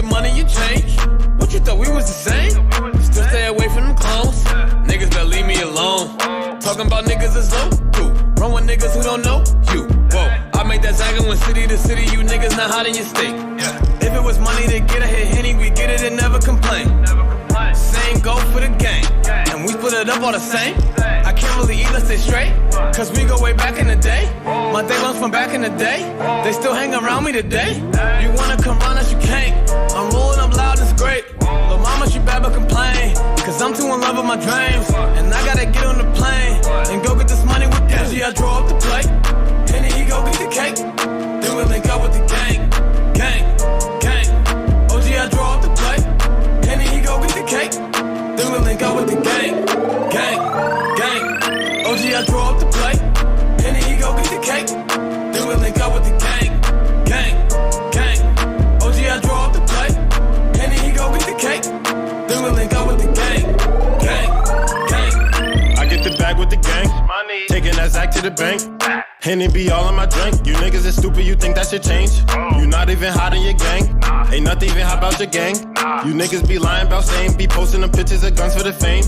get money, you change. What you thought we was the same? Still stay away from them clones. Niggas better leave me alone. Talking about niggas is low. Run with niggas who don't know you. Whoa, I made that zagging when city to city. You niggas not hot in your state. If it was money to get a hit Henny, we get it and never complain. Same go for the gang, and we split it up all the same. I can't really eat, let's stay straight, cause we go way back in the day. My day ones from back in the day, they still hang around me today. You wanna come round us, you can't. I'm rolling up loud, it's great. Lil' mama, she bad but complain, cause I'm too in love with my dreams. And I gotta get on the plane, and go get this money with Dizzy. I draw up the plate, and then he go get the cake. Then we link up with the gang, gang, gang. OG, I draw up the plate, and then he go get the cake. Then we link up with the gang, gang, gang. OG, I draw up the plate, and then he go get the cake. Then we link up with the gang, gang, gang. OG, I draw up the plate, and then he go get the cake. Then we link up with the gang, gang, gang. I get the bag with the gang, taking that Zach to the bank. Henny be all in my drink. You niggas is stupid, you think that should change? You not even hot in your gang. Ain't nothing even hot about your gang. You niggas be lying about same. Be posting them pictures of guns for the fame.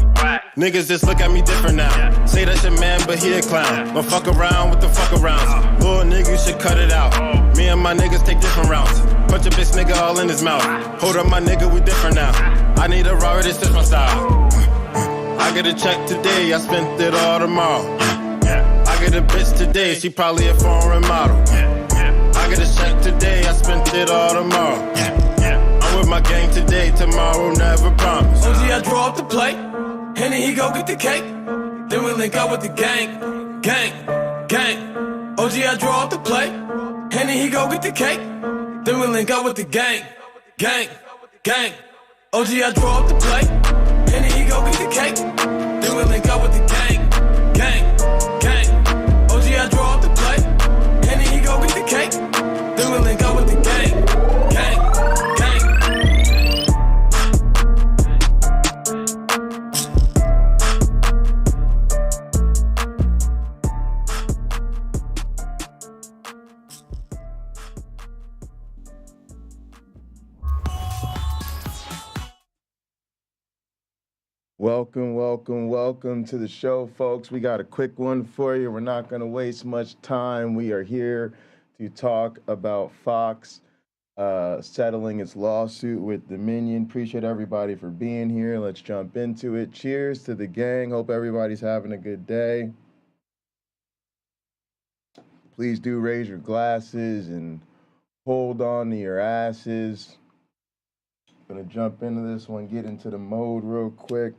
Niggas just look at me different now. Say that's your man, but he a clown. But fuck around with the fuck arounds. Little nigga, you should cut it out. Me and my niggas take different routes. Punch a bitch nigga all in his mouth. Hold up my nigga, we different now. I need a Robert, this is my style. I get a check today, I spent it all tomorrow. I get a bitch today, she probably a foreign model. I get a check today, I spent it all tomorrow. I'm with my gang today, tomorrow never promise. OG, I draw up the plate, and then he go get the cake. Then we link up with the gang, gang, gang. OG, I draw up the plate, and then he go get the cake. Then we link up with the gang, gang, gang. OG, I draw up the plate, and then he go get the cake. Then we link up with the gang, gang, gang. OG, I draw up the plate, and then he go get the cake. Then we link up with the gang, gang, gang. Welcome to the show, folks. We got a quick one for you. We're not going to waste much time. We are here to talk about Fox settling its lawsuit with Dominion. Appreciate everybody for being here. Let's jump into it. Cheers to the gang. Hope everybody's having a good day. Please do raise your glasses and hold on to your asses. Gonna jump into this one, get into the mode real quick.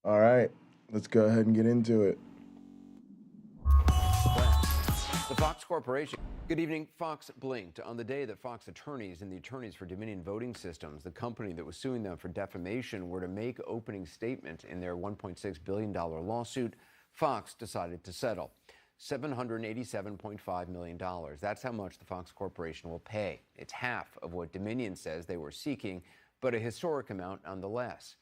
All right, let's go ahead and get into it. The Fox Corporation. Good evening. Fox blinked on the day that Fox attorneys and the attorneys for Dominion Voting Systems, the company that was suing them for defamation, were to make opening statements in their $1.6 billion lawsuit. Fox decided to settle $787.5 million. That's how much the Fox Corporation will pay. It's half of what Dominion says they were seeking, but a historic amount nonetheless.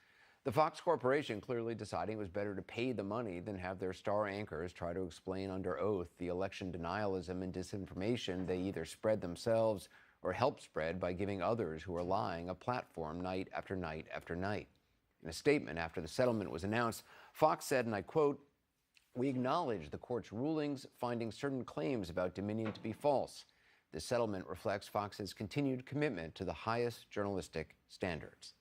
The Fox Corporation clearly deciding it was better to pay the money than have their star anchors try to explain under oath the election denialism and disinformation they either spread themselves or help spread by giving others who are lying a platform night after night after night. In a statement after the settlement was announced, Fox said, and I quote, "We acknowledge the court's rulings finding certain claims about Dominion to be false. This settlement reflects Fox's continued commitment to the highest journalistic standards."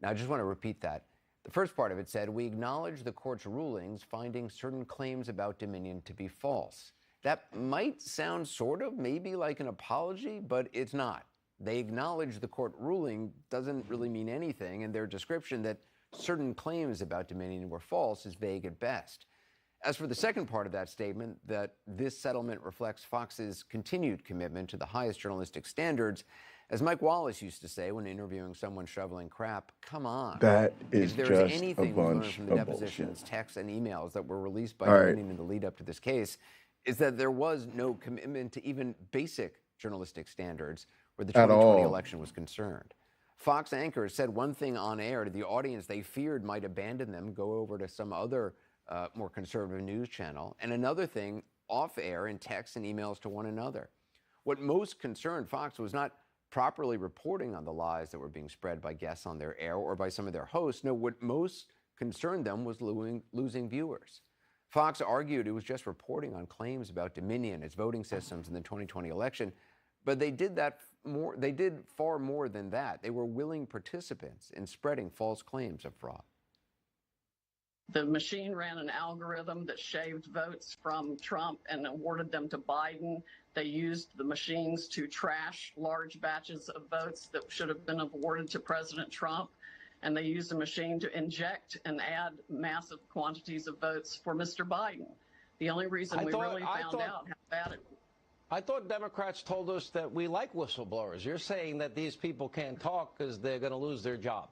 Now, I just want to repeat that. The first part of it said, "We acknowledge the court's rulings finding certain claims about Dominion to be false." That might sound sort of maybe like an apology, but it's not. They acknowledge the court ruling doesn't really mean anything, and their description that certain claims about Dominion were false is vague at best. As for the second part of that statement, that this settlement reflects Fox's continued commitment to the highest journalistic standards, as Mike Wallace used to say when interviewing someone shoveling crap, come on. That is if there's just anything a we learned bunch from the of depositions, bullshit. texts, and emails that were released by All right. Dominion in the lead up to this case, is that there was no commitment to even basic journalistic standards where the 2020 election was concerned. Fox anchors said one thing on air to the audience they feared might abandon them, go over to some other more conservative news channel, and another thing off air in texts and emails to one another. What most concerned Fox was not properly reporting on the lies that were being spread by guests on their air or by some of their hosts. No, what most concerned them was losing viewers. Fox argued it was just reporting on claims about Dominion, its voting systems in the 2020 election, but they did far more than that. They were willing participants in spreading false claims of fraud. The machine ran an algorithm that shaved votes from Trump and awarded them to Biden. They used the machines to trash large batches of votes that should have been awarded to President Trump. And they used a machine to inject and add massive quantities of votes for Mr. Biden. The only reason we really found out how bad it was. I thought Democrats told us that we like whistleblowers. You're saying that these people can't talk because they're going to lose their job.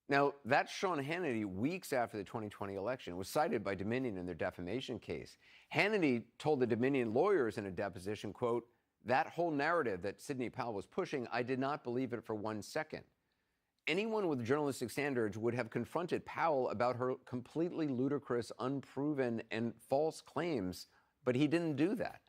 Now, that's Sean Hannity weeks after the 2020 election. It was cited by Dominion in their defamation case. Hannity told the Dominion lawyers in a deposition, quote, "That whole narrative that Sidney Powell was pushing, I did not believe it for 1 second. Anyone with journalistic standards would have confronted Powell about her completely ludicrous, unproven, and false claims, but he didn't do that."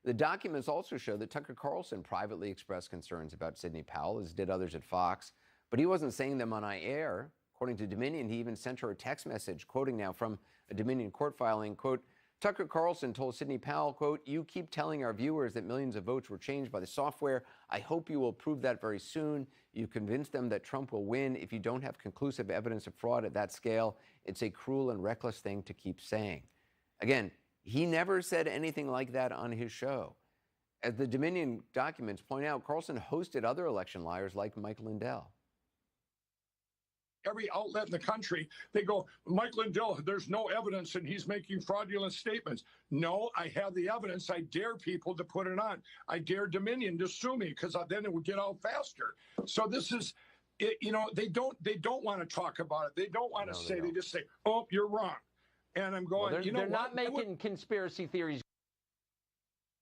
The documents also show that Tucker Carlson privately expressed concerns about Sidney Powell, as did others at Fox, but he wasn't saying them on air. According to Dominion, he even sent her a text message, quoting now from a Dominion court filing, quote, "Tucker Carlson told Sidney Powell, quote, 'You keep telling our viewers that millions of votes were changed by the software. I hope you will prove that very soon. You convince them that Trump will win. If you don't have conclusive evidence of fraud at that scale, it's a cruel and reckless thing to keep saying.'" Again, he never said anything like that on his show. As the Dominion documents point out, Carlson hosted other election liars like Mike Lindell. Every outlet in the country, they go, "Mike Lindell, there's no evidence and he's making fraudulent statements." No, I have the evidence. I dare people to put it on. I dare Dominion to sue me because then it would get out faster. So this is, they don't want to talk about it. They don't want to say, they just say, "Oh, you're wrong." And I'm going, well, they're not making conspiracy theories.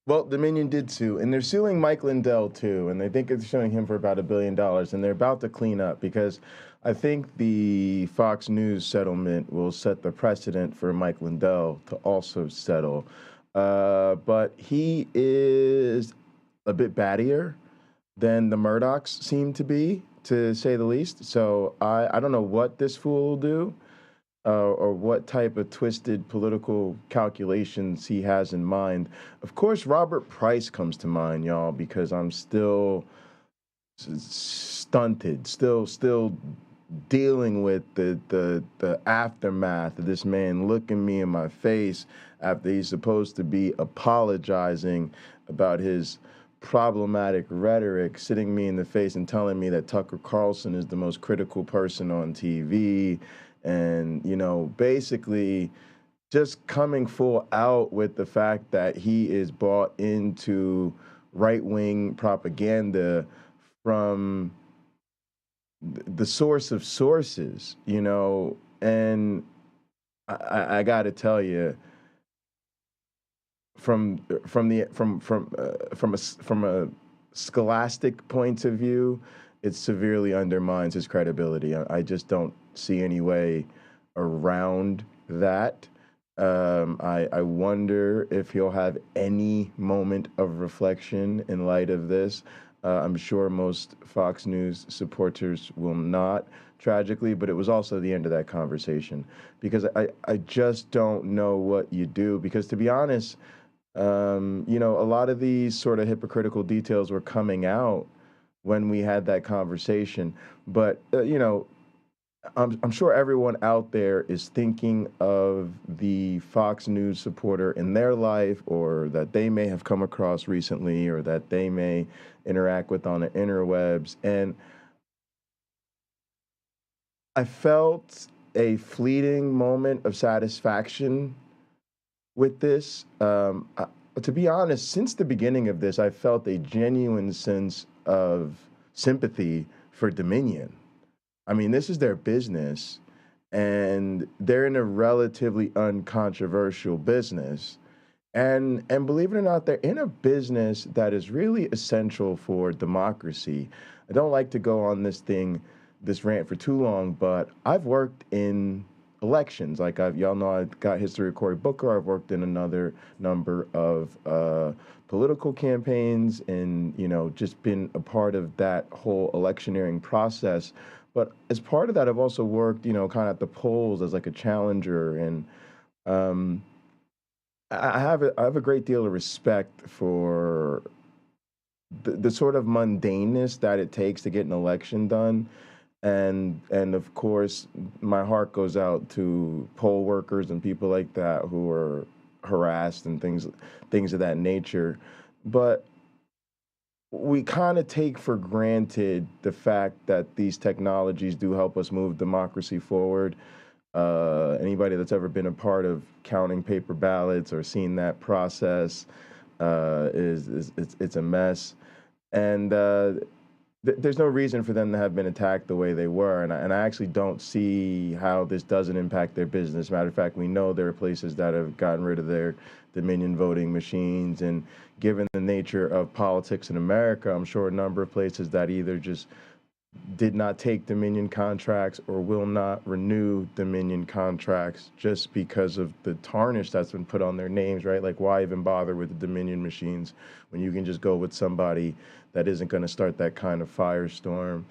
Well, Dominion did sue, and they're suing Mike Lindell too, and they think it's suing him for about $1 billion, and they're about to clean up because I think the Fox News settlement will set the precedent for Mike Lindell to also settle. But he is a bit battier than the Murdochs seem to be, to say the least. So I don't know what this fool will do. Or what type of twisted political calculations he has in mind. Of course, Robert Price comes to mind, y'all, because I'm still stunted, still dealing with the aftermath of this man looking me in my face after he's supposed to be apologizing about his problematic rhetoric, sitting me in the face and telling me that Tucker Carlson is the most critical person on TV. And, basically just coming full out with the fact that he is bought into right-wing propaganda from the source of sources, and I got to tell you, from a scholastic point of view, it severely undermines his credibility. I just don't see any way around that. I wonder if he'll have any moment of reflection in light of this. I'm sure most Fox News supporters will not, tragically, but it was also the end of that conversation because I just don't know what you do. Because to be honest, a lot of these sort of hypocritical details were coming out when we had that conversation. But, I'm sure everyone out there is thinking of the Fox News supporter in their life, or that they may have come across recently, or that they may interact with on the interwebs. And I felt a fleeting moment of satisfaction with this. To be honest, since the beginning of this, I felt a genuine sense of sympathy for Dominion. I mean, this is their business, and they're in a relatively uncontroversial business. And believe it or not, they're in a business that is really essential for democracy. I don't like to go on this rant for too long, but I've worked in elections. Like y'all know, I got history of Cory Booker. I've worked in another number of political campaigns, and just been a part of that whole electioneering process. But as part of that, I've also worked, kind of at the polls as like a challenger, and I have a great deal of respect for the sort of mundaneness that it takes to get an election done. And of course, my heart goes out to poll workers and people like that who are harassed and things of that nature. But we kind of take for granted the fact that these technologies do help us move democracy forward. Anybody that's ever been a part of counting paper ballots or seen that process it's a mess. And there's no reason for them to have been attacked the way they were. And I actually don't see how this doesn't impact their business. Matter of fact, we know there are places that have gotten rid of their Dominion voting machines. And given the nature of politics in America, I'm sure a number of places that either just did not take Dominion contracts or will not renew Dominion contracts just because of the tarnish that's been put on their names, right? Like, why even bother with the Dominion machines when you can just go with somebody that isn't going to start that kind of firestorm?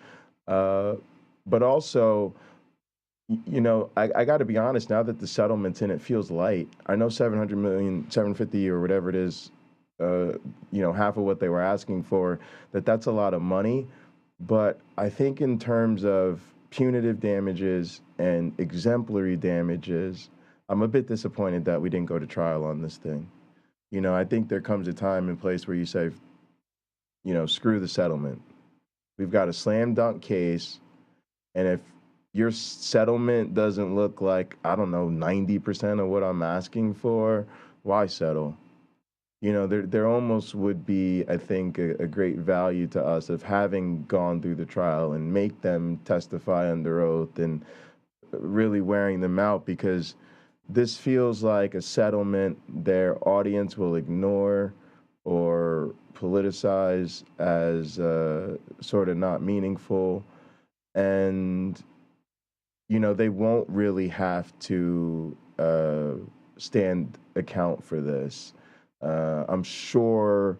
But also, I got to be honest, now that the settlement's in, it feels light. I know 700 million, 750 or whatever it is, half of what they were asking for, that's a lot of money. But I think in terms of punitive damages and exemplary damages, I'm a bit disappointed that we didn't go to trial on this thing. I think there comes a time and place where you say, screw the settlement. We've got a slam dunk case. And if your settlement doesn't look like, 90% of what I'm asking for, why settle? There almost would be, I think, a great value to us of having gone through the trial and make them testify under oath and really wearing them out, because this feels like a settlement their audience will ignore or politicize as sort of not meaningful. And, they won't really have to stand account for this. I'm sure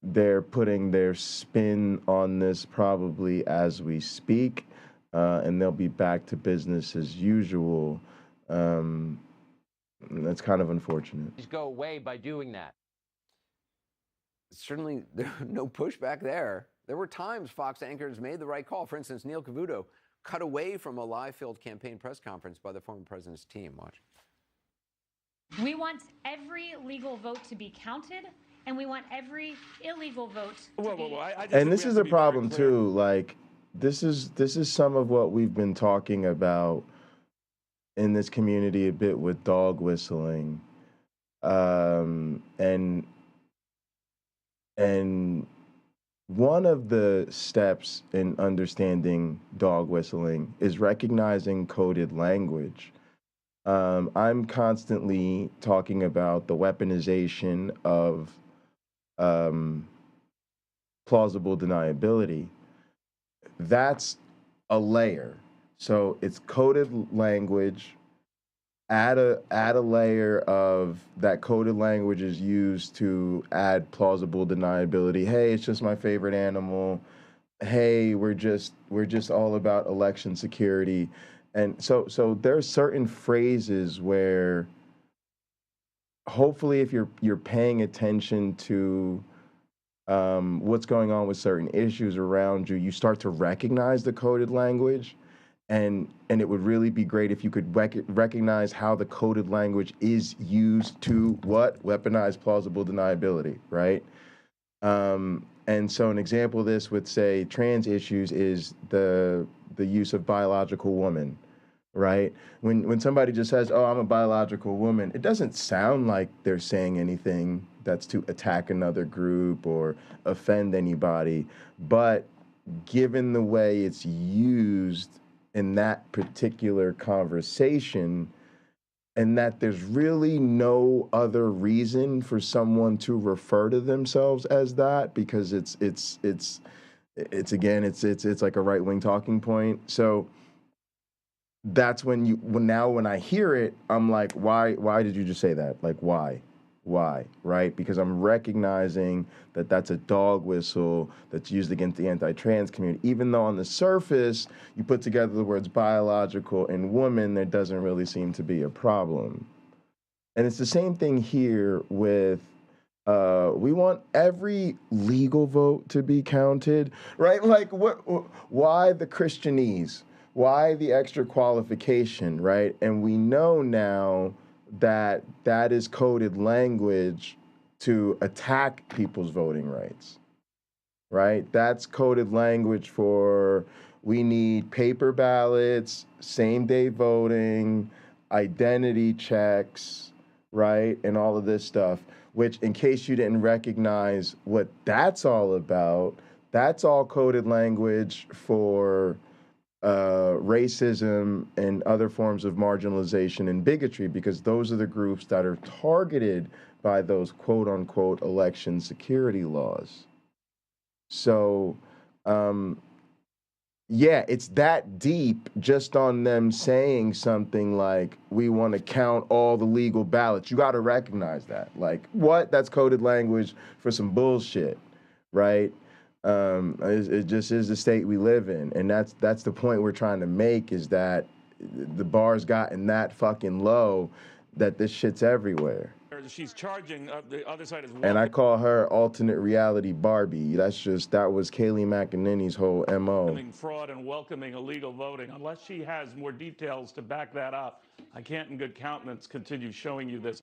they're putting their spin on this probably as we speak, and they'll be back to business as usual. That's kind of unfortunate. Just go away by doing that. Certainly, no pushback there. There were times Fox anchors made the right call. For instance, Neil Cavuto cut away from a live-filled campaign press conference by the former president's team. Watch. We want every legal vote to be counted, and we want every illegal vote to be. And this is a problem too. Like, this is some of what we've been talking about in this community a bit with dog whistling, and one of the steps in understanding dog whistling is recognizing coded language. I'm constantly talking about the weaponization of plausible deniability. That's a layer. So it's coded language. Add a layer of that coded language is used to add plausible deniability. Hey, it's just my favorite animal. Hey, we're just all about election security. And so there are certain phrases where hopefully if you're paying attention to what's going on with certain issues around you, you start to recognize the coded language. And it would really be great if you could recognize how the coded language is used to what? Weaponize plausible deniability, right? And so an example of this with, say, trans issues is the use of biological woman, right? When somebody just says, oh, I'm a biological woman, it doesn't sound like they're saying anything that's to attack another group or offend anybody. But given the way it's used in that particular conversation, and that there's really no other reason for someone to refer to themselves as that, because it's like a right-wing talking point. So that's when I hear it, I'm like, why did you just say that? Like, why, right? Because I'm recognizing that that's a dog whistle that's used against the anti-trans community, even though on the surface you put together the words biological and woman, there doesn't really seem to be a problem. And it's the same thing here with we want every legal vote to be counted, right? Like, why the Christianese? Why the extra qualification, right? And we know now that that is coded language to attack people's voting rights, right? That's coded language for, we need paper ballots, same-day voting, identity checks, right? And all of this stuff, which, in case you didn't recognize what that's all about, that's all coded language for racism and other forms of marginalization and bigotry, because those are the groups that are targeted by those quote-unquote election security laws. So, yeah, it's that deep just on them saying something like, we want to count all the legal ballots. You got to recognize that. Like, what? That's coded language for some bullshit, right? It just is the state we live in, and that's the point we're trying to make, is that the bar's gotten that fucking low that this shit's everywhere. She's charging the other side as well. And I call her alternate reality Barbie. That was Kayleigh McEnany's whole MO. Welcoming fraud and welcoming illegal voting. Unless she has more details to back that up, I can't in good countenance continue showing you this.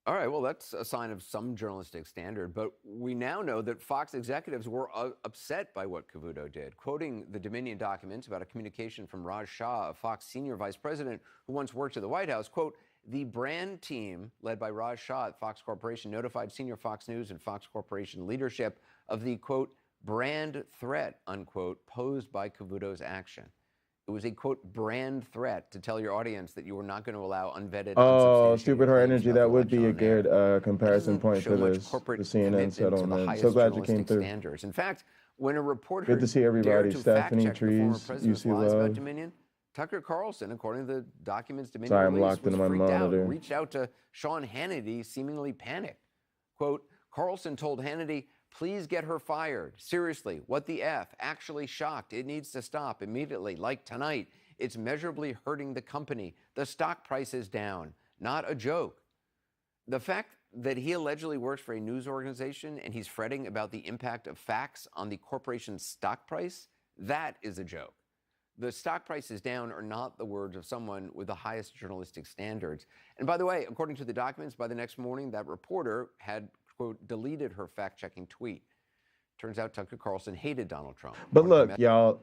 All right, well, that's a sign of some journalistic standard, but we now know that Fox executives were upset by what Cavuto did. Quoting the Dominion documents about a communication from Raj Shah, a Fox senior vice president who once worked at the White House, quote, the brand team led by Raj Shah at Fox Corporation notified senior Fox News and Fox Corporation leadership of the, quote, brand threat, unquote, posed by Cavuto's action. It was a, quote, brand threat to tell your audience that you were not going to allow unvetted. Oh, stupid her energy. That would be a good comparison point for this. The CNN settlement. So glad you came through. Standards. In fact, when a reporter good to see everybody. Stephanie Trees, UC Love. Dominion, Tucker Carlson, according to the documents Dominion Sorry, I'm released, locked into my monitor. Reached out to Sean Hannity, seemingly panicked. Quote, Carlson told Hannity, please get her fired. Seriously, what the F? Actually shocked. It needs to stop immediately, like tonight. It's measurably hurting the company. The stock price is down. Not a joke. The fact that he allegedly works for a news organization and he's fretting about the impact of facts on the corporation's stock price, that is a joke. The stock price is down are not the words of someone with the highest journalistic standards. And by the way, according to the documents, by the next morning, that reporter had, quote, deleted her fact-checking tweet. Turns out Tucker Carlson hated Donald Trump. But look, y'all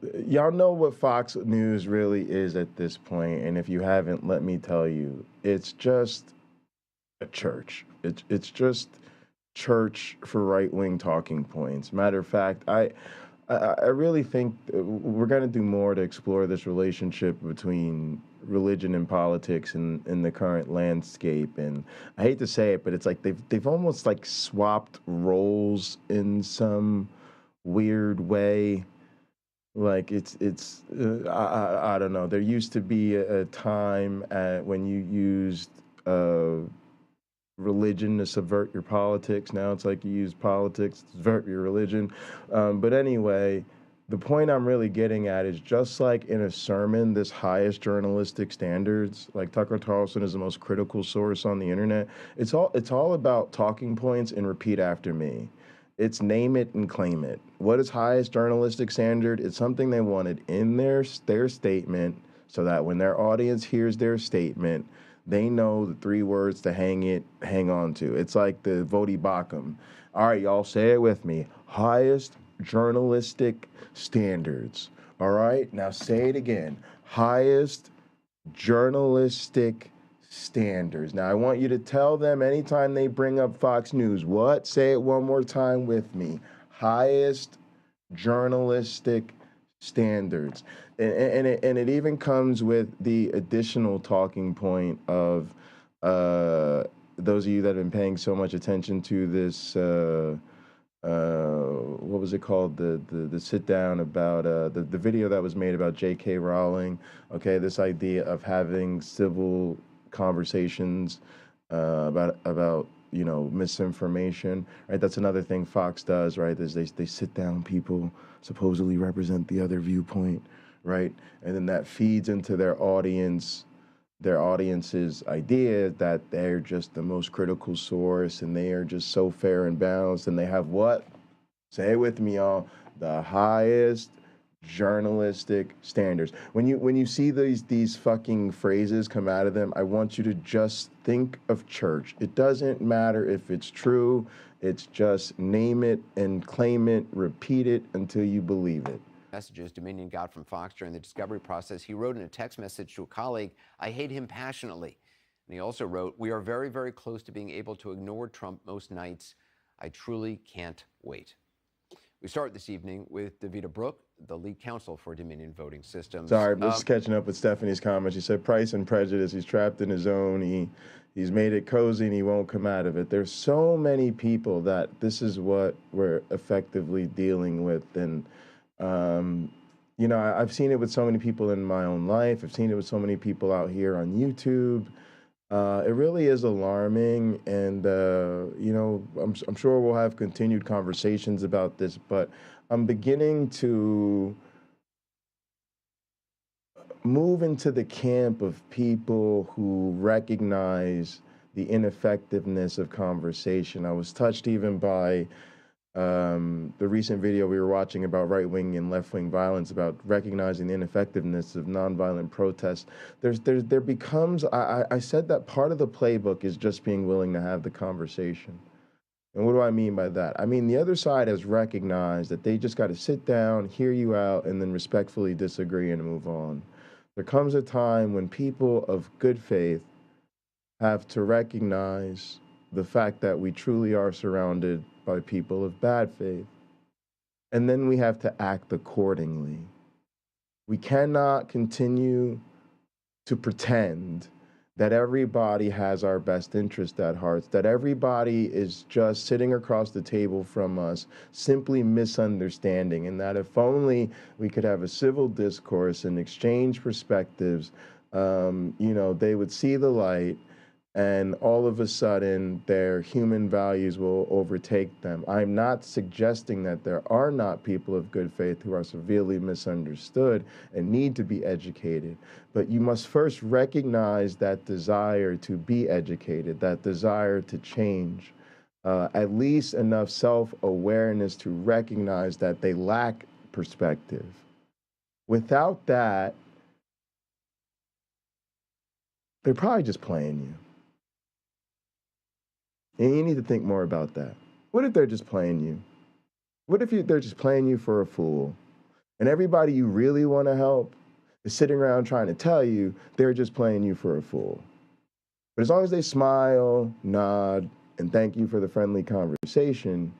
know what Fox News really is at this point, and if you haven't, let me tell you, it's just a church. It's just church for right-wing talking points. Matter of fact, I really think we're going to do more to explore this relationship between religion and politics in the current landscape. And I hate to say it, but it's like they've almost like swapped roles in some weird way. Like it's I don't know. There used to be a time when you used religion to subvert your politics. Now it's like you use politics to subvert your religion. But anyway, the point I'm really getting at is, just like in a sermon, this highest journalistic standards, like Tucker Carlson is the most critical source on the internet. It's all about talking points and repeat after me. It's name it and claim it. What is highest journalistic standard? It's something they wanted in their statement, so that when their audience hears their statement, they know the 3 words to hang on to. It's like the Voti Bakum. All right, y'all, say it with me. Highest journalistic standards. All right, now say it again. Highest journalistic standards. Now I want you to tell them anytime they bring up Fox News, what? Say it one more time with me. Highest journalistic standards. And it even comes with the additional talking point of those of you that have been paying so much attention to this, what was it called? The sit down about the video that was made about J.K. Rowling. Okay, this idea of having civil conversations about misinformation, right? That's another thing Fox does, right? Is they sit down people supposedly represent the other viewpoint, right? And then that feeds into their audience's idea that they're just the most critical source and they are just so fair and balanced, and they have what? Say it with me, y'all. The highest journalistic standards. When you see these fucking phrases come out of them, I want you to just think of church. It doesn't matter if it's true. It's just name it and claim it, repeat it until you believe it. Messages Dominion got from Fox during the discovery process. He wrote in a text message to a colleague, "I hate him passionately." And he also wrote, "We are very, very close to being able to ignore Trump most nights. I truly can't wait." We start this evening with Davida Brooke, the lead counsel for Dominion Voting Systems. Sorry, we're just catching up with Stephanie's comments. She said, "Price and prejudice. He's trapped in his zone. He's made it cozy and he won't come out of it." There's so many people that this is what we're effectively dealing with. And, I've seen it with so many people in my own life. I've seen it with so many people out here on YouTube. It really is alarming. And, I'm sure we'll have continued conversations about this, but I'm beginning to move into the camp of people who recognize the ineffectiveness of conversation. I was touched even by the recent video we were watching about right-wing and left-wing violence, about recognizing the ineffectiveness of nonviolent protests. There becomes, I said that part of the playbook is just being willing to have the conversation. And what do I mean by that? I mean, the other side has recognized that they just got to sit down, hear you out, and then respectfully disagree and move on. There comes a time when people of good faith have to recognize the fact that we truly are surrounded by people of bad faith. And then we have to act accordingly. We cannot continue to pretend that everybody has our best interest at heart, that everybody is just sitting across the table from us, simply misunderstanding, and that if only we could have a civil discourse and exchange perspectives, they would see the light, and all of a sudden their human values will overtake them. I'm not suggesting that there are not people of good faith who are severely misunderstood and need to be educated, but you must first recognize that desire to be educated, that desire to change, at least enough self-awareness to recognize that they lack perspective. Without that, they're probably just playing you. And you need to think more about that. What if they're just playing you? What if they're just playing you for a fool? And everybody you really want to help is sitting around trying to tell you they're just playing you for a fool. But as long as they smile, nod, and thank you for the friendly conversation,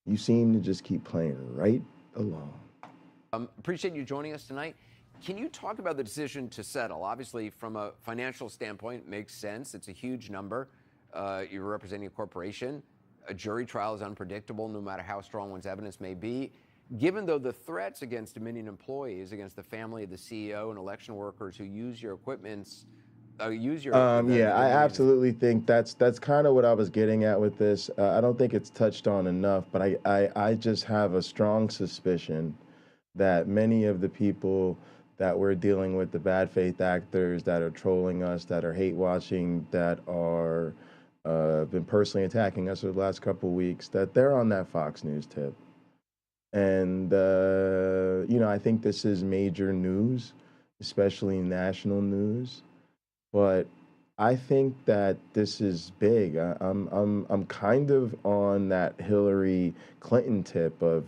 you seem to just keep playing right along. Appreciate you joining us tonight. Can you talk about the decision to settle? Obviously, from a financial standpoint, it makes sense. It's a huge number. You're representing a corporation. A jury trial is unpredictable, no matter how strong one's evidence may be. Given, though, the threats against Dominion employees, against the family of the CEO and election workers who use your equipment, I absolutely think that's kind of what I was getting at with this. I don't think it's touched on enough, but I just have a strong suspicion that many of the people that we're dealing with, the bad faith actors that are trolling us, that are hate watching, that are been personally attacking us for the last couple of weeks, that they're on that Fox News tip. And, I think this is major news, especially national news. But I think that this is big. I'm kind of on that Hillary Clinton tip of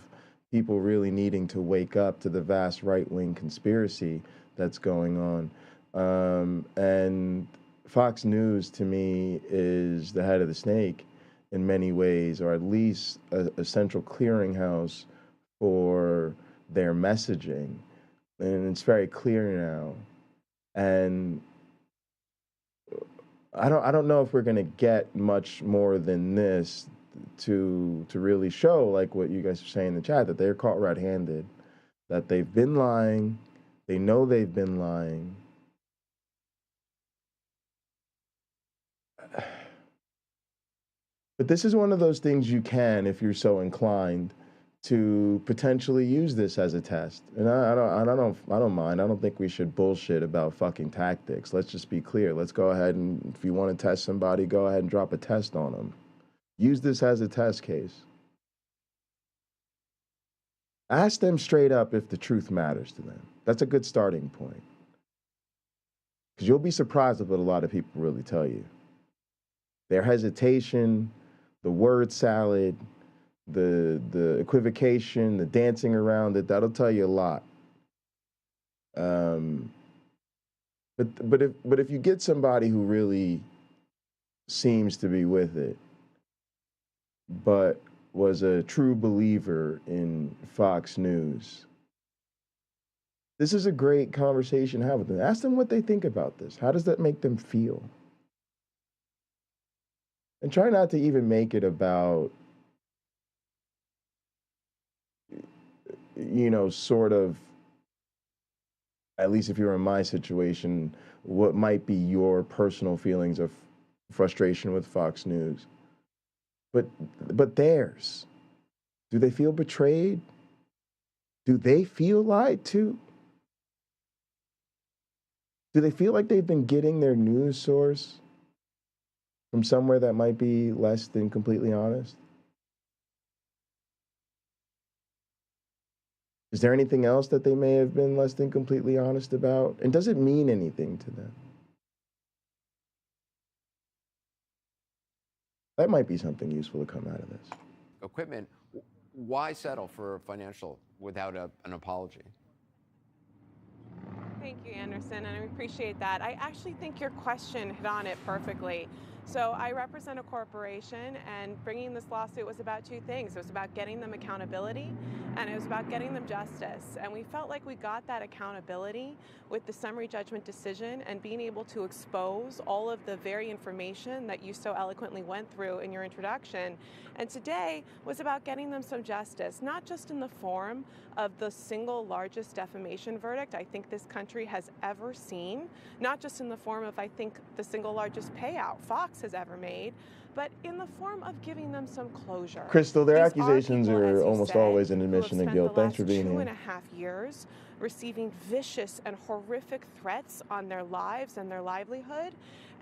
people really needing to wake up to the vast right-wing conspiracy that's going on. And Fox News, to me, is the head of the snake in many ways, or at least a central clearinghouse for their messaging, and it's very clear now. And I don't know if we're gonna get much more than this to really show, like what you guys are saying in the chat, that they're caught red-handed, that they've been lying, they know they've been lying. But this is one of those things you can, if you're so inclined, to potentially use this as a test. And I don't mind. I don't think we should bullshit about fucking tactics. Let's just be clear. Let's go ahead and, if you want to test somebody, go ahead and drop a test on them. Use this as a test case. Ask them straight up if the truth matters to them. That's a good starting point. Because you'll be surprised at what a lot of people really tell you. Their hesitation, the word salad, the equivocation, the dancing around it, that'll tell you a lot. But if you get somebody who really seems to be with it, but was a true believer in Fox News, this is a great conversation to have with them. Ask them what they think about this. How does that make them feel? And try not to even make it about, you know, sort of, at least if you're in my situation, what might be your personal feelings of frustration with Fox News. But theirs. Do they feel betrayed? Do they feel lied to? Do they feel like they've been getting their news source from somewhere that might be less than completely honest? Is there anything else that they may have been less than completely honest about? And does it mean anything to them? That might be something useful to come out of this. Equipment, why settle for financial without an apology? Thank you, Anderson, and I appreciate that. I actually think your question hit on it perfectly. So I represent a corporation, and bringing this lawsuit was about two things. It was about getting them accountability, and it was about getting them justice. And we felt like we got that accountability with the summary judgment decision and being able to expose all of the very information that you so eloquently went through in your introduction. And today was about getting them some justice, not just in the form of the single largest defamation verdict I think this country has ever seen, not just in the form of, I think, the single largest payout Fox has ever made, but in the form of giving them some closure. Crystal, their These accusations people, are you almost said, always an admission of guilt. Thanks for being who here. have spent the last 2.5 years receiving vicious and horrific threats on their lives and their livelihood,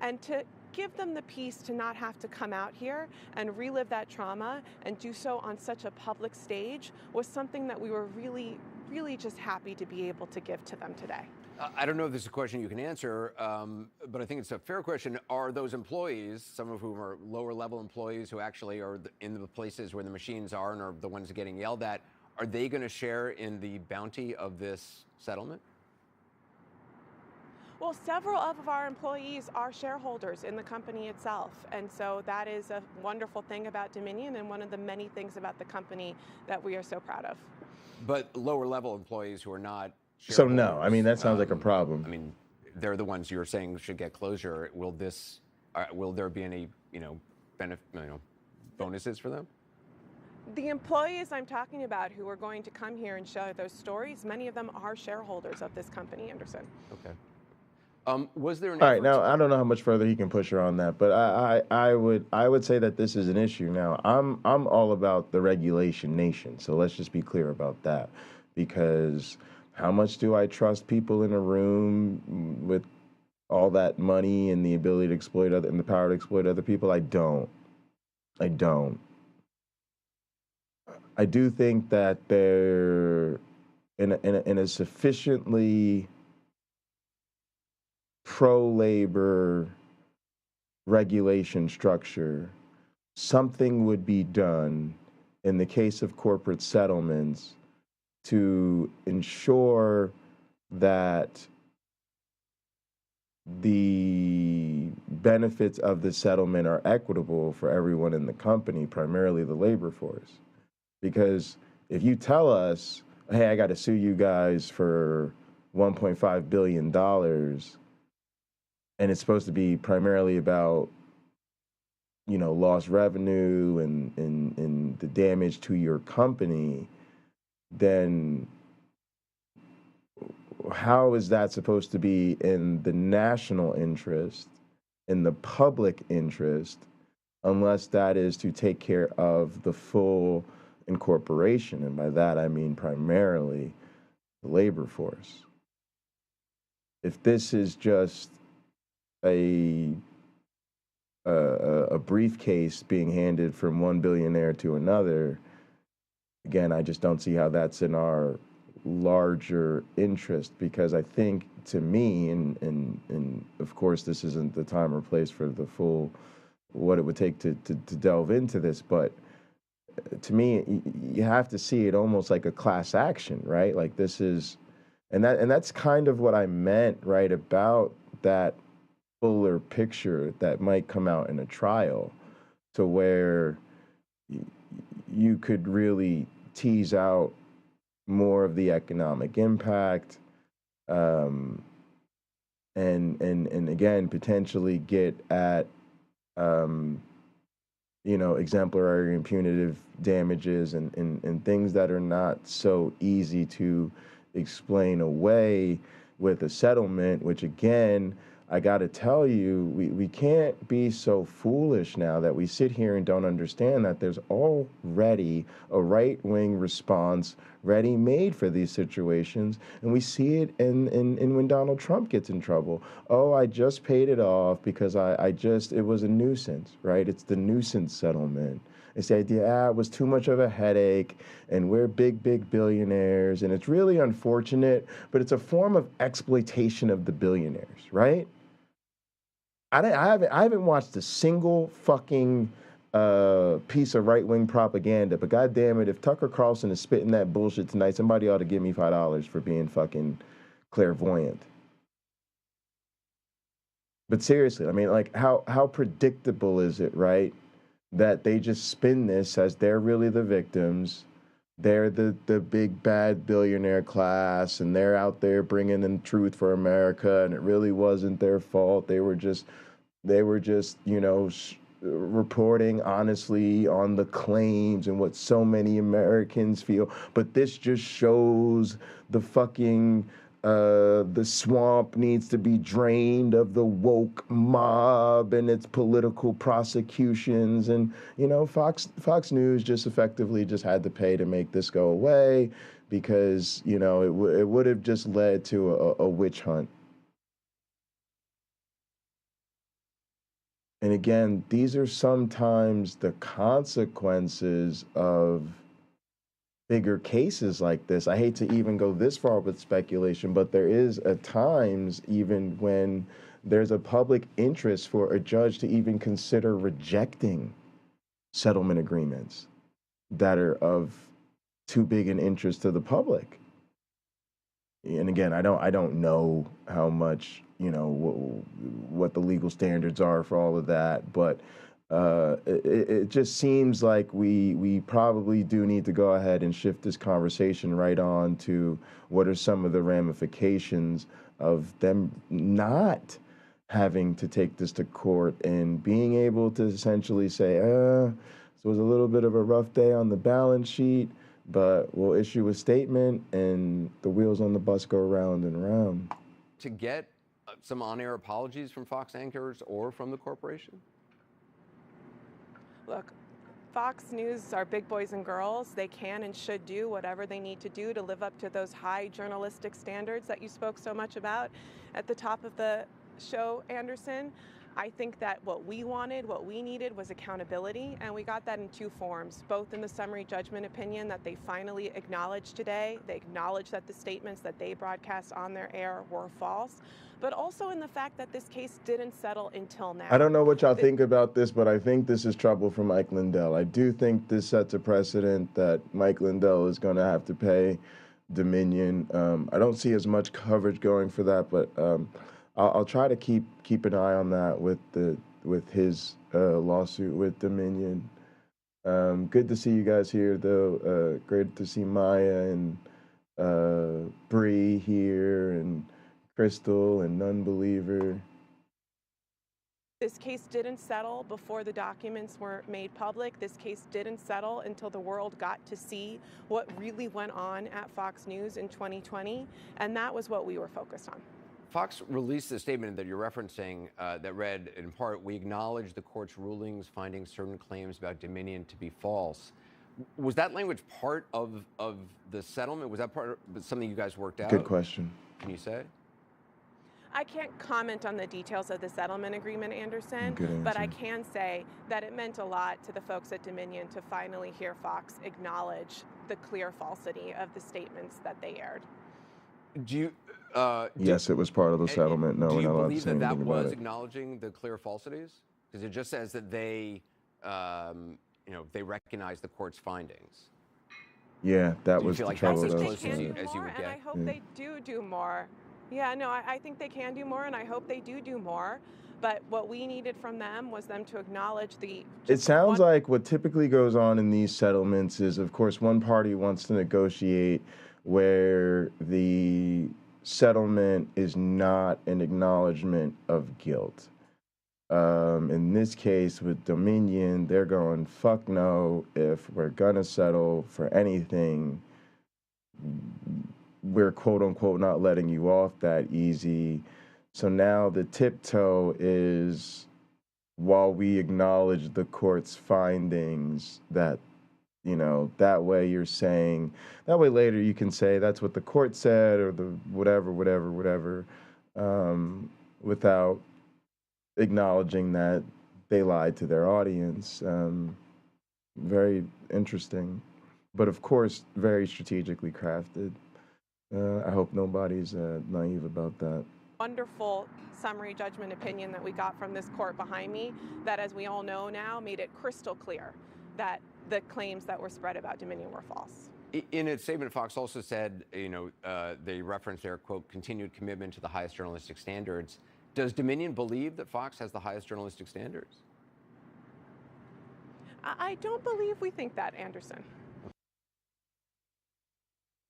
and to give them the peace to not have to come out here and relive that trauma and do so on such a public stage was something that we were really, really just happy to be able to give to them today. I don't know if this is a question you can answer, but I think it's a fair question. Are those employees, some of whom are lower level employees who actually are in the places where the machines are and are the ones getting yelled at, are they going to share in the bounty of this settlement? Well, several of our employees are shareholders in the company itself. And so that is a wonderful thing about Dominion and one of the many things about the company that we are so proud of. But lower level employees who are not shareholders. So no, I mean, that sounds like a problem. I mean, they're the ones you're saying should get closure. Will there be any, bonuses for them? The employees I'm talking about who are going to come here and share those stories, many of them are shareholders of this company, Anderson. Okay. Was there an All right, now I don't know how much further he can push her on that, but I would say that this is an issue. Now I'm all about the regulation nation, so let's just be clear about that, because how much do I trust people in a room with all that money and the ability to exploit other and the power to exploit other people? I don't. I do think that they're in a sufficiently pro-labor regulation structure, something would be done in the case of corporate settlements to ensure that the benefits of the settlement are equitable for everyone in the company, primarily the labor force. Because if you tell us hey, I got to sue you guys for $1.5 billion, and it's supposed to be primarily about, you know, lost revenue and the damage to your company, then how is that supposed to be in the national interest, in the public interest, unless that is to take care of the full incorporation? And by that, I mean primarily the labor force. If this is just a briefcase being handed from one billionaire to another, again, I just don't see how that's in our larger interest, because I think, to me, and of course this isn't the time or place for the full what it would take to delve into this, but to me, you have to see it almost like a class action, right? Like this is, and that's kind of what I meant, right, about that fuller picture that might come out in a trial, to where you could really tease out more of the economic impact, and again, potentially get at, you know, exemplary and punitive damages and things that are not so easy to explain away with a settlement, which again, I got to tell you, we can't be so foolish now that we sit here and don't understand that there's already a right-wing response ready-made for these situations. And we see it in when Donald Trump gets in trouble. Oh, I just paid it off because it was a nuisance, right? It's the nuisance settlement. It's the idea, it was too much of a headache, and we're big billionaires, and it's really unfortunate, but it's a form of exploitation of the billionaires, right? I haven't watched a single fucking piece of right-wing propaganda, but God damn it, if Tucker Carlson is spitting that bullshit tonight, somebody ought to give me $5 for being fucking clairvoyant. But seriously, I mean, like, how predictable is it, right, that they just spin this as they're really the victims, they're the big bad billionaire class, and they're out there bringing in truth for America, and it really wasn't their fault. They were just, you know, reporting honestly on the claims and what so many Americans feel. But this just shows the fucking the swamp needs to be drained of the woke mob and its political prosecutions. And, you know, Fox News just effectively just had to pay to make this go away, because, you know, it would have just led to a witch hunt. And again, these are sometimes the consequences of bigger cases like this. I hate to even go this far with speculation, but there is at times even when there's a public interest for a judge to even consider rejecting settlement agreements that are of too big an interest to the public. And again, I don't know how much, you know, what the legal standards are for all of that, but it just seems like we probably do need to go ahead and shift this conversation right on to what are some of the ramifications of them not having to take this to court and being able to essentially say, so it was a little bit of a rough day on the balance sheet, but we'll issue a statement and the wheels on the bus go round and round. To get some on-air apologies from Fox anchors or from the corporation? Look, Fox News are big boys and girls. They can and should do whatever they need to do to live up to those high journalistic standards that you spoke so much about at the top of the show, Anderson. I think that what we needed was accountability, and we got that in two forms, both in the summary judgment opinion that they finally acknowledged today. They acknowledged that the statements that they broadcast on their air were false, but also in the fact that this case didn't settle until now. I don't know what y'all think about this, but I think this is trouble for Mike Lindell. I do think this sets a precedent that Mike Lindell is going to have to pay Dominion. I don't see as much coverage going for that, but I'll try to keep an eye on that with his lawsuit with Dominion. Good to see you guys here, though. Great to see Maya and Bree here and Crystal and Nunbeliever. This case didn't settle before the documents were made public. This case didn't settle until the world got to see what really went on at Fox News in 2020, and that was what we were focused on. Fox released a statement that you're referencing that read, in part, "We acknowledge the court's rulings finding certain claims about Dominion to be false." Was that language part of the settlement? Was that part of something you guys worked out? Good question. Can you say? I can't comment on the details of the settlement agreement, Anderson, Good but I answer. can say that it meant a lot to the folks at Dominion to finally hear Fox acknowledge the clear falsity of the statements that they aired. Do you? Yes, it was part of the settlement. No, do we're you not allowed to believe say that that anything about was it. acknowledging the clear falsities? Because it just says that they, they recognize the court's findings. Yeah, that Do you was feel the like trouble. that's That as was close as you more, would and get? I hope they do more. Yeah, no, I think they can do more, and I hope they do more. But what we needed from them was them to acknowledge the. It sounds like what typically goes on in these settlements is, of course, one party wants to negotiate where the settlement is not an acknowledgement of guilt. In this case with Dominion, they're going, fuck no, if we're gonna settle for anything, we're quote unquote not letting you off that easy. So now the tiptoe is, while we acknowledge the court's findings, that, that way you're saying, that way later you can say that's what the court said or the whatever, without acknowledging that they lied to their audience. Very interesting, but of course, very strategically crafted. I hope nobody's naive about that. Wonderful summary judgment opinion that we got from this court behind me that, as we all know now, made it crystal clear that the claims that were spread about Dominion were false. In its statement, Fox also said, they referenced their, quote, continued commitment to the highest journalistic standards. Does Dominion believe that Fox has the highest journalistic standards? I don't believe we think that, Anderson.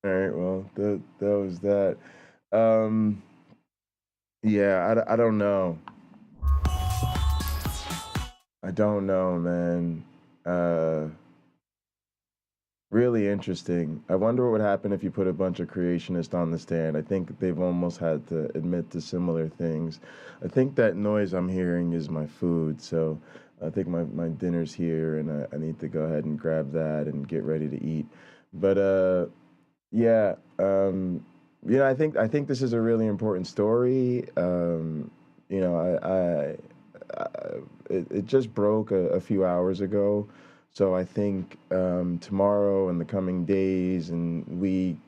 All right, well, that was that. Yeah, I don't know. I don't know, man. Really interesting. I wonder what would happen if you put a bunch of creationists on the stand. I think they've almost had to admit to similar things. I think that noise I'm hearing is my food, so I think my dinner's here, and I need to go ahead and grab that and get ready to eat. But yeah, I think this is a really important story. It just broke a few hours ago. So I think tomorrow and the coming days and week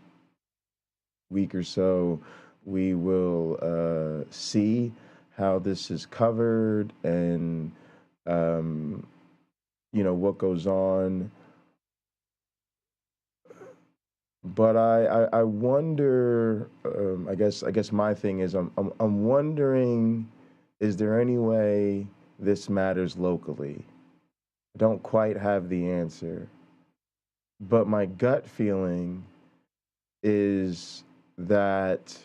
or so, we will see how this is covered and what goes on. But I wonder. I guess my thing is I'm wondering, is there any way this matters locally? I don't quite have the answer, but my gut feeling is that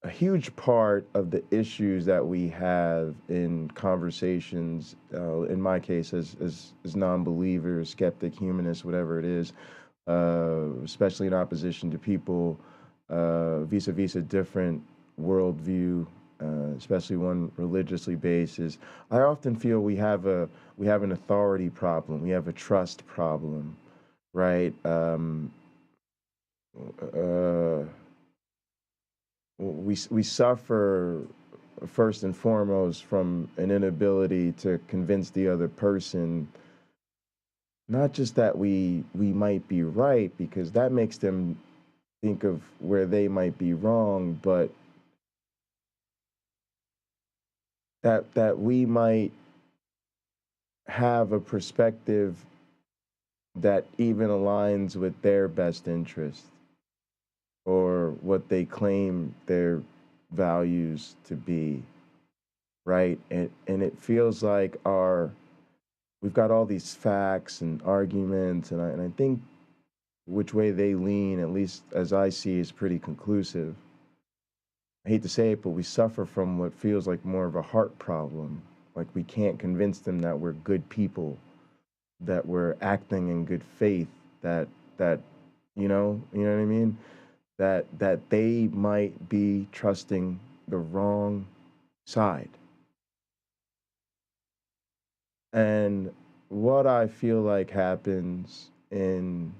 a huge part of the issues that we have in conversations, in my case as non-believers, skeptic, humanist, whatever it is, especially in opposition to people vis-a-vis a different worldview, especially one religiously based, is I often feel we have an authority problem, we have a trust problem, right? We suffer first and foremost from an inability to convince the other person, not just that we might be right, because that makes them think of where they might be wrong, but that we might have a perspective that even aligns with their best interest or what they claim their values to be, right? And it feels like we've got all these facts and arguments, and I think which way they lean, at least as I see, is pretty conclusive. I hate to say it, but we suffer from what feels like more of a heart problem. Like we can't convince them that we're good people, that we're acting in good faith, that you know what I mean? That they might be trusting the wrong side. And what I feel like happens in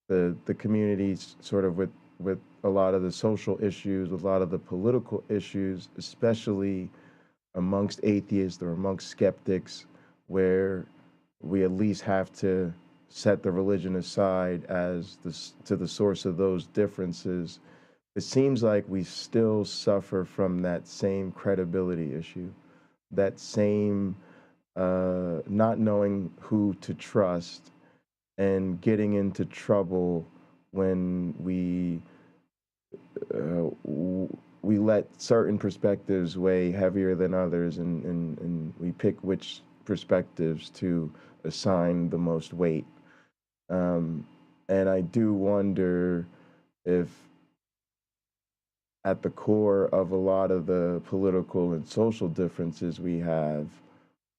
the communities, sort of with a lot of the social issues, with a lot of the political issues, especially amongst atheists or amongst skeptics, where we at least have to set the religion aside as the source of those differences. It seems like we still suffer from that same credibility issue, that same not knowing who to trust, and getting into trouble when we let certain perspectives weigh heavier than others, and we pick which perspectives to assign the most weight. And I do wonder if at the core of a lot of the political and social differences we have,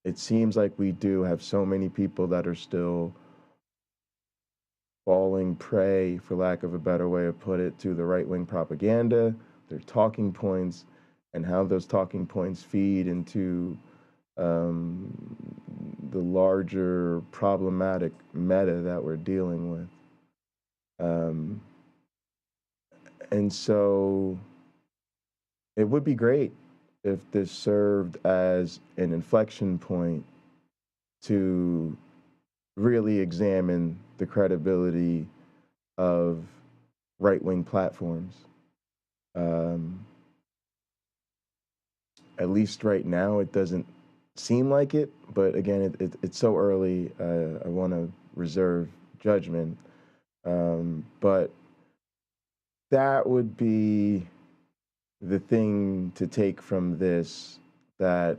it seems like we do have so many people that are still falling prey, for lack of a better way of put it, to the right-wing propaganda, their talking points, and how those talking points feed into the larger problematic meta that we're dealing with. And so it would be great if this served as an inflection point to really examine the credibility of right-wing platforms. At least right now, it doesn't seem like it, but again, it's so early. I want to reserve judgment. But that would be the thing to take from this that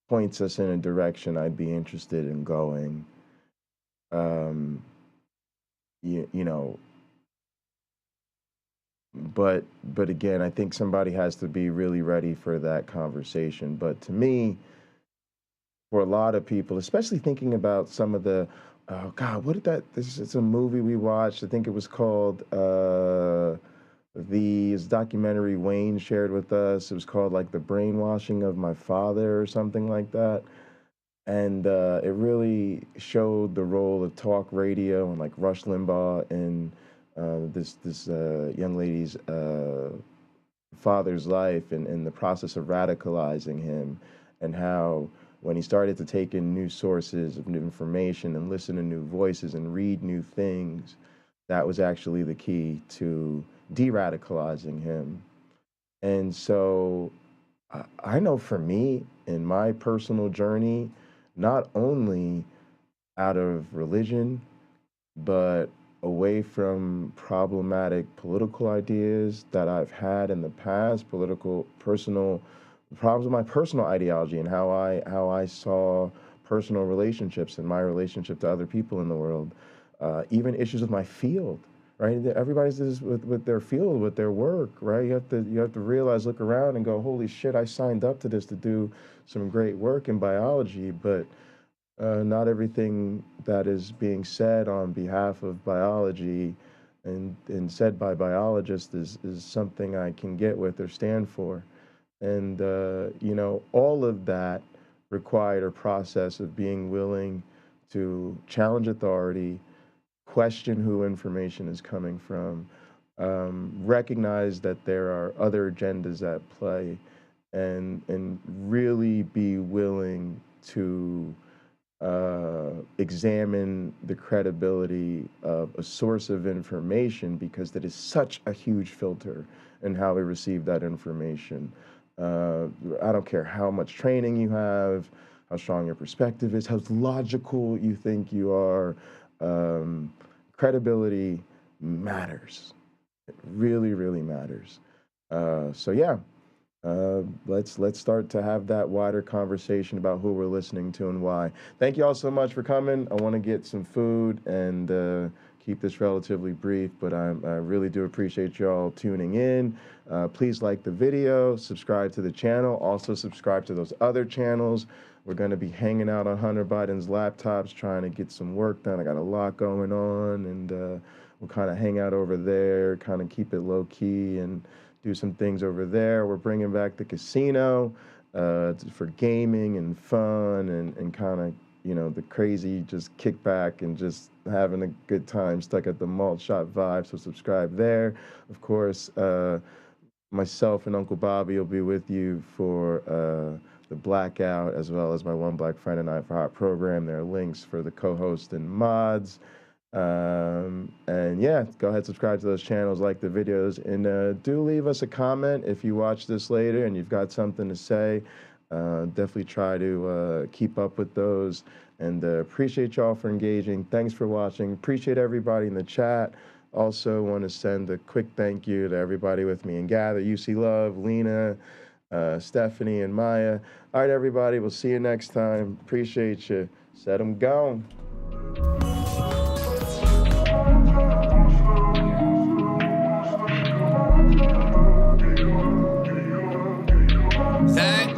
points us in a direction I'd be interested in going. You know, but again, I think somebody has to be really ready for that conversation. But to me, for a lot of people, especially thinking about some of the, oh God, what did that, it's a movie we watched, I think it was called, this documentary Wayne shared with us, it was called like The Brainwashing of My Father or something like that. And it really showed the role of talk radio and like Rush Limbaugh and this young lady's father's life and the process of radicalizing him, and how when he started to take in new sources of new information and listen to new voices and read new things, that was actually the key to de-radicalizing him. And so I know for me, in my personal journey, not only out of religion, but away from problematic political ideas that I've had in the past, personal problems with my personal ideology and how I saw personal relationships and my relationship to other people in the world, even issues with my field, right? Everybody's this with their field, with their work, right? You have to realize, look around and go, holy shit, I signed up to this to do some great work in biology, but not everything that is being said on behalf of biology and said by biologists is something I can get with or stand for. And, you know, all of that required a process of being willing to challenge authority, question who information is coming from, recognize that there are other agendas at play, and really be willing to examine the credibility of a source of information, because that is such a huge filter in how we receive that information. I don't care how much training you have, how strong your perspective is, how logical you think you are. Credibility matters. It really, really matters. So yeah, let's start to have that wider conversation about who we're listening to and why. Thank you all so much for coming. I want to get some food and keep this relatively brief, but I really do appreciate you all tuning in. Please like the video, subscribe to the channel, also subscribe to those other channels. We're going to be hanging out on Hunter Biden's laptops, trying to get some work done. I got a lot going on, and we'll kind of hang out over there, kind of keep it low key and do some things over there. We're bringing back the casino for gaming and fun and kind of, you know, the crazy just kick back and just having a good time stuck at the malt shop vibe. So subscribe there. Of course, myself and Uncle Bobby will be with you for the Blackout, as well as my One Black Friday Night for Hot program. There are links for the co-host and mods. And yeah, go ahead, subscribe to those channels, like the videos, and do leave us a comment if you watch this later and you've got something to say. Definitely try to keep up with those, and appreciate y'all for engaging. Thanks for watching. Appreciate everybody in the chat. Also want to send a quick thank you to everybody with me and Gather, UC Love, Lena, Stephanie, and Maya. All right, everybody, we'll see you next time. Appreciate you. Set 'em gone. Zach,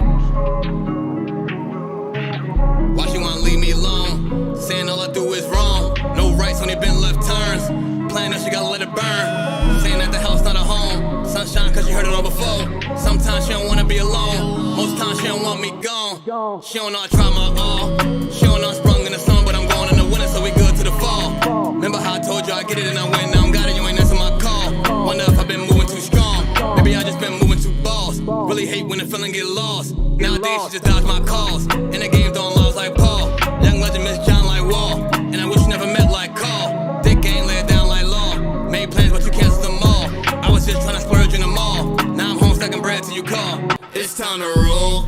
why she wanna leave me alone? Saying all I do is wrong. No rights, only been left turns. Playing that she gotta let it burn. Saying that the hell's not a home. Sunshine cause you heard it all before. Sometimes she don't wanna be alone. Most times she don't want me gone. She don't know I try my all. She don't know I sprung in the sun, but I'm going in the winter, so we good to the fall. Remember how I told you I get it and I win. Now I'm got it, you ain't answer my call. Wonder if I've been moving too strong. Maybe I just been moving too boss. Really hate when the feeling get lost. Nowadays she just dodge my calls. In the game throwing laws like Paul. Young legend Miss John like Wall. And I wish you never met like Call. Thick game, lay it down like law. Made plans but you canceled them all. I was just trying to splurge in the mall. Now I'm home stacking bread till you call. It's time to roll.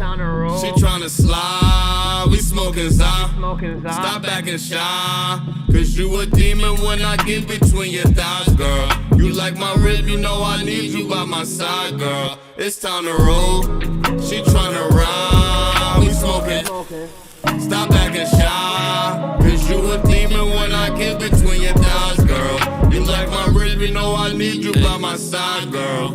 She tryna slide. We smoking Zah. Stop acting shy. Cause you a demon when I get between your thighs, girl. You like my rib, you know I need you by my side, girl. It's time to roll. She tryna ride. We smoking. Stop acting shy. Cause you a demon when I get between your thighs, girl. You like my rib, you know I need you by my side, girl.